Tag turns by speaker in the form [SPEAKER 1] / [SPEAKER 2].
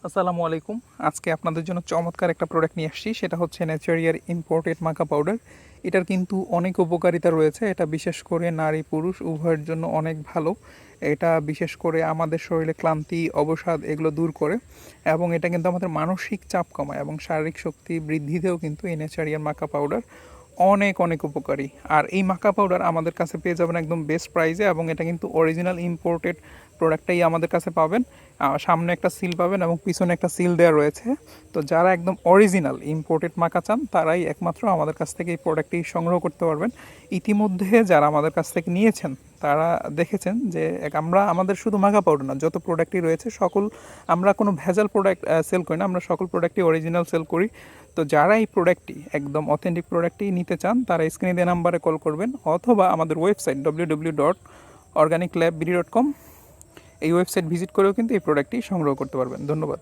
[SPEAKER 1] আসসালামু আলাইকুম। আজকে আপনাদের জন্য চমৎকার একটা প্রোডাক্ট নিয়ে আসছি। সেটা হচ্ছে নেচারিয়ার ইম্পোর্টেড মাকা পাউডার। এটার কিন্তু অনেক উপকারিতা রয়েছে। এটা বিশেষ করে নারী পুরুষ উভয়ের জন্য অনেক ভালো। এটা বিশেষ করে আমাদের শরীরে ক্লান্তি, অবসাদ এগুলো দূর করে এবং এটা কিন্তু আমাদের মানসিক চাপ কমায় এবং শারীরিক শক্তি বৃদ্ধিতেও কিন্তু এই নেচারিয়ার মাকা পাউডার অনেক অনেক উপকারী। আর এই মাকা পাউডার আমাদের কাছে পেয়ে যাবেন একদম বেস্ট প্রাইসে এবং এটা কিন্তু অরিজিনাল ইম্পোর্টেড প্রোডাক্টটাই আমাদের কাছে পাবেন। সামনে একটা সিল পাবেন এবং পিছনে একটা সিল দেওয়া রয়েছে। তো যারা একদম অরিজিনাল ইম্পোর্টেড মাকা চান তারাই একমাত্র আমাদের কাছ থেকে এই প্রোডাক্টটি সংগ্রহ করতে পারবেন। ইতিমধ্যে যারা আমাদের কাছ থেকে নিয়েছেন তারা দেখেছেন যে আমরা আমাদের শুধু মাকা পাউডার না, যত প্রোডাক্টই রয়েছে সকল আমরা কোনো ভেজাল প্রোডাক্ট সেল করি না, আমরা সকল প্রোডাক্টই অরিজিনাল সেল করি। তো যারা এই প্রোডাক্টটি একদম অথেন্টিক প্রোডাক্টটি নিতে চান তারা স্ক্রিনে দেওয়া নাম্বারে কল করবেন অথবা আমাদের ওয়েবসাইট www.organiclabbeauty.com এই ওয়েবসাইট ভিজিট করেও কিন্তু এই প্রোডাক্টটি সংগ্রহ করতে পারবেন। ধন্যবাদ।